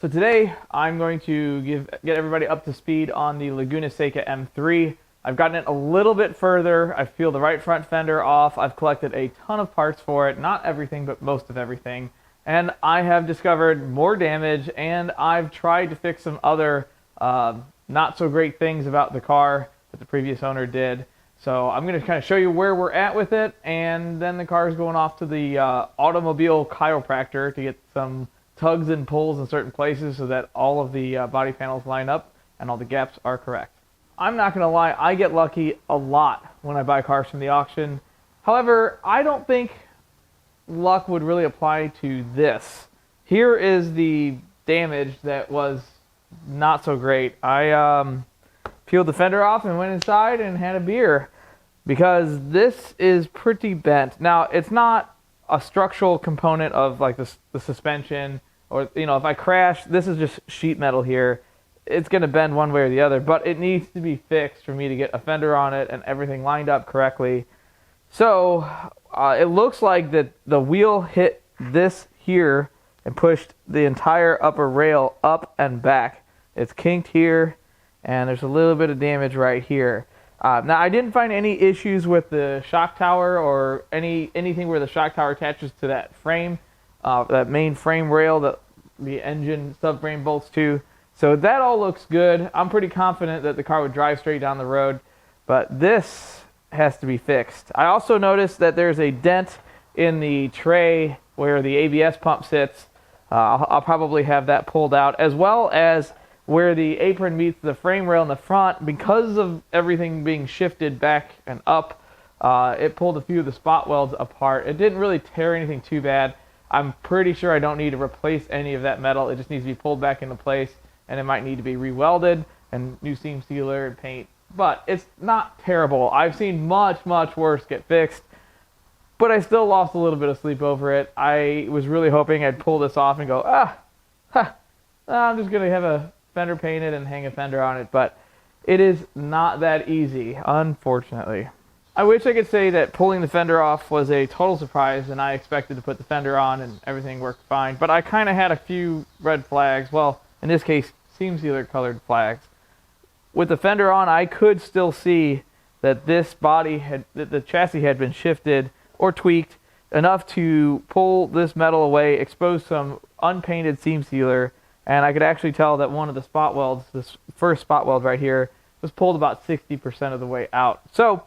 So today I'm going to get everybody up to speed on the Laguna Seca M3. I've gotten it a little bit further. I've peeled the right front fender off. I've collected a ton of parts for it. Not everything, but most of everything. And I have discovered more damage, and I've tried to fix some other not so great things about the car that the previous owner did. So I'm going to kind of show you where we're at with it, and then the car is going off to the automobile chiropractor to get some tugs and pulls in certain places so that all of the body panels line up and all the gaps are correct. I'm not going to lie, I get lucky a lot when I buy cars from the auction. However, I don't think luck would really apply to this. Here is the damage that was not so great. I peeled the fender off and went inside and had a beer because this is pretty bent. Now, it's not a structural component of like the suspension, or if I crash, this is just sheet metal here. It's going to bend one way or the other, but it needs to be fixed for me to get a fender on it and everything lined up correctly. So it looks like that the wheel hit this here and pushed the entire upper rail up and back. It's kinked here, and there's a little bit of damage right here. Now, I didn't find any issues with the shock tower or anything where the shock tower attaches to that frame, that main frame rail that the engine subframe bolts to. So that all looks good. I'm pretty confident that the car would drive straight down the road, but this has to be fixed. I also noticed that there's a dent in the tray where the ABS pump sits. I'll probably have that pulled out, as well as where the apron meets the frame rail in the front. Because of everything being shifted back and up, it pulled a few of the spot welds apart. It didn't really tear anything too bad. I'm pretty sure I don't need to replace any of that metal. It just needs to be pulled back into place, and it might need to be re-welded and new seam sealer and paint. But it's not terrible. I've seen much, much worse get fixed, but I still lost a little bit of sleep over it. I was really hoping I'd pull this off and go, I'm just going to have a fender painted and hang a fender on it, but it is not that easy, unfortunately. I wish I could say that pulling the fender off was a total surprise and I expected to put the fender on and everything worked fine, but I kind of had a few red flags. Well, in this case, seam sealer colored flags. With the fender on, I could still see that the chassis had been shifted or tweaked enough to pull this metal away, expose some unpainted seam sealer, and I could actually tell that one of the spot welds, this first spot weld right here, was pulled about 60% of the way out. So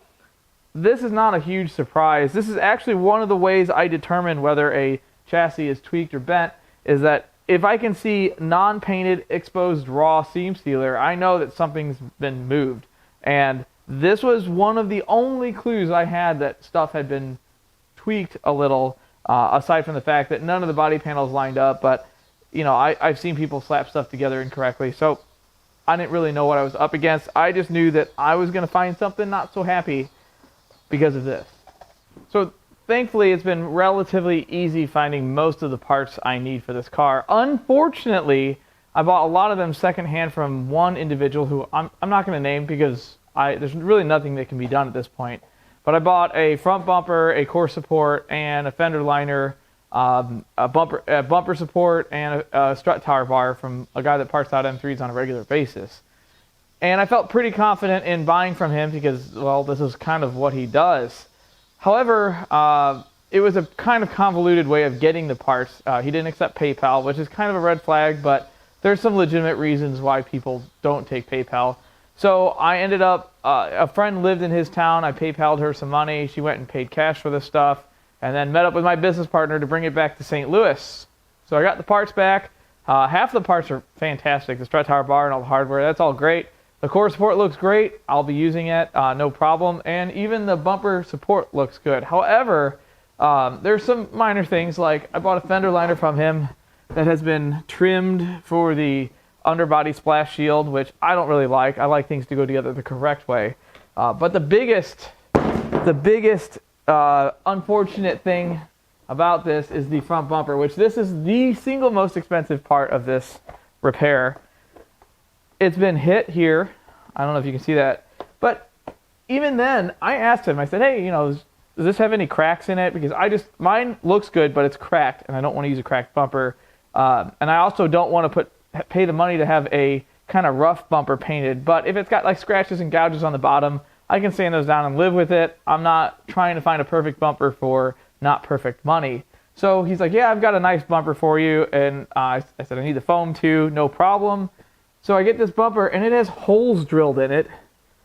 this is not a huge surprise. This is actually one of the ways I determine whether a chassis is tweaked or bent, is that if I can see non-painted exposed raw seam sealer, I know that something's been moved. And this was one of the only clues I had that stuff had been tweaked a little, aside from the fact that none of the body panels lined up. But, I've seen people slap stuff together incorrectly, so I didn't really know what I was up against. I just knew that I was going to find something not so happy because of this. So thankfully, it's been relatively easy finding most of the parts I need for this car. Unfortunately, I bought a lot of them secondhand from one individual who I'm not going to name because there's really nothing that can be done at this point. But I bought a front bumper, a core support, and a fender liner, a bumper support, and a strut tower bar from a guy that parts out M3s on a regular basis. And I felt pretty confident in buying from him because, well, this is kind of what he does. However, it was a kind of convoluted way of getting the parts. He didn't accept PayPal, which is kind of a red flag, but there's some legitimate reasons why people don't take PayPal. So I ended up, a friend lived in his town. I PayPal'd her some money. She went and paid cash for this stuff, and then met up with my business partner to bring it back to St. Louis. So I got the parts back. Half of the parts are fantastic. The strut tower bar and all the hardware, that's all great. The core support looks great. I'll be using it, no problem. And even the bumper support looks good. However, there's some minor things, like I bought a fender liner from him that has been trimmed for the underbody splash shield, which I don't really like. I like things to go together the correct way. But the biggest unfortunate thing about this is the front bumper, which this is the single most expensive part of this repair. It's been hit here. I don't know if you can see that. But even then, I asked him, I said, hey, does this have any cracks in it? Because mine looks good, but it's cracked, and I don't want to use a cracked bumper. And I also don't want to put pay the money to have a kind of rough bumper painted. But if it's got like scratches and gouges on the bottom, I can sand those down and live with it. I'm not trying to find a perfect bumper for not perfect money. So he's like, yeah, I've got a nice bumper for you. And I said, I need the foam too, no problem. So I get this bumper, and it has holes drilled in it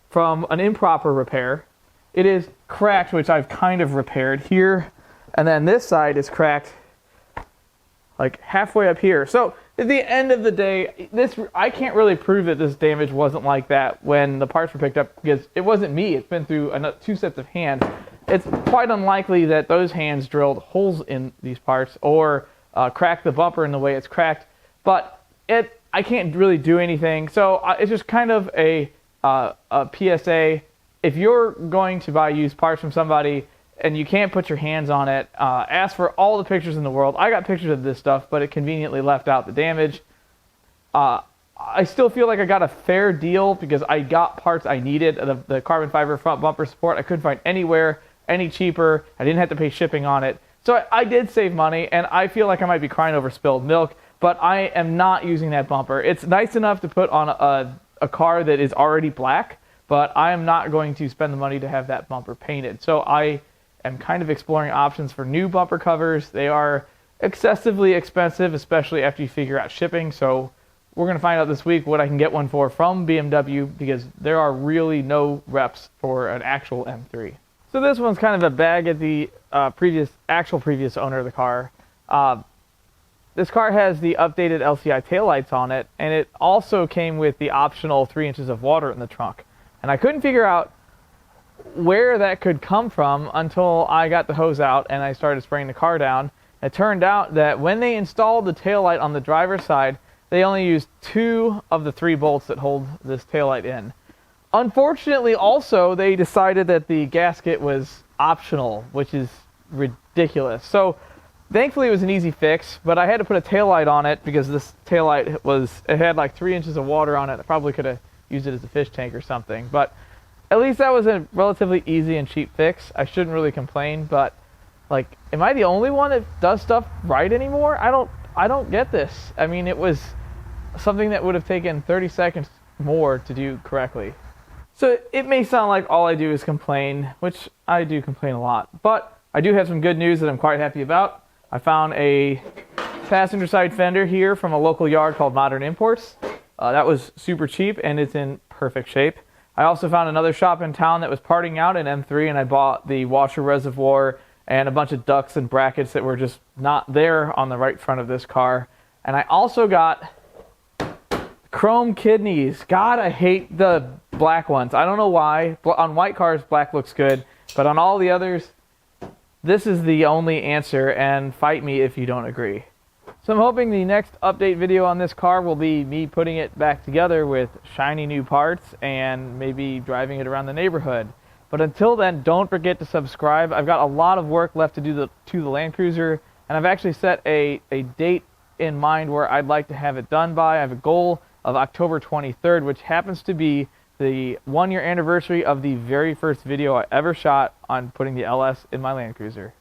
from an improper repair. It is cracked, which I've kind of repaired here. And then this side is cracked like halfway up here. So at the end of the day, I can't really prove that this damage wasn't like that when the parts were picked up, because it wasn't me. It's been through two sets of hands. It's quite unlikely that those hands drilled holes in these parts or cracked the bumper in the way it's cracked. But I can't really do anything. So it's just kind of a PSA. If you're going to buy used parts from somebody and you can't put your hands on it, ask for all the pictures in the world. I got pictures of this stuff, but it conveniently left out the damage. I still feel like I got a fair deal because I got parts I needed. The carbon fiber front bumper support I couldn't find anywhere any cheaper. I didn't have to pay shipping on it. So I did save money, and I feel like I might be crying over spilled milk, but I am not using that bumper. It's nice enough to put on a car that is already black, but I am not going to spend the money to have that bumper painted. So I am kind of exploring options for new bumper covers. They are excessively expensive, especially after you figure out shipping. So we're going to find out this week what I can get one for from BMW, because there are really no reps for an actual M3. So this one's kind of a bag at the previous owner of the car. This car has the updated LCI taillights on it, and it also came with the optional 3 inches of water in the trunk. And I couldn't figure out where that could come from until I got the hose out and I started spraying the car down. It turned out that when they installed the taillight on the driver's side, they only used 2 of the 3 bolts that hold this taillight in. Unfortunately, also, they decided that the gasket was optional, which is ridiculous. So thankfully it was an easy fix, but I had to put a taillight on it because this taillight had like 3 inches of water on it. I probably could have used it as a fish tank or something, but at least that was a relatively easy and cheap fix. I shouldn't really complain, but like, am I the only one that does stuff right anymore? I don't get this. I mean, it was something that would have taken 30 seconds more to do correctly. So it may sound like all I do is complain, which I do complain a lot, but I do have some good news that I'm quite happy about. I found a passenger side fender here from a local yard called Modern Imports. That was super cheap, and it's in perfect shape. I also found another shop in town that was parting out an M3, and I bought the washer reservoir and a bunch of ducts and brackets that were just not there on the right front of this car. And I also got chrome kidneys. God, I hate the black ones. I don't know why. On white cars, black looks good, but on all the others, this is the only answer, and fight me if you don't agree. So I'm hoping the next update video on this car will be me putting it back together with shiny new parts and maybe driving it around the neighborhood. But until then, don't forget to subscribe. I've got a lot of work left to do to the Land Cruiser, and I've actually set a date in mind where I'd like to have it done by. I have a goal of October 23rd, which happens to be the 1-year anniversary of the very first video I ever shot on putting the LS in my Land Cruiser.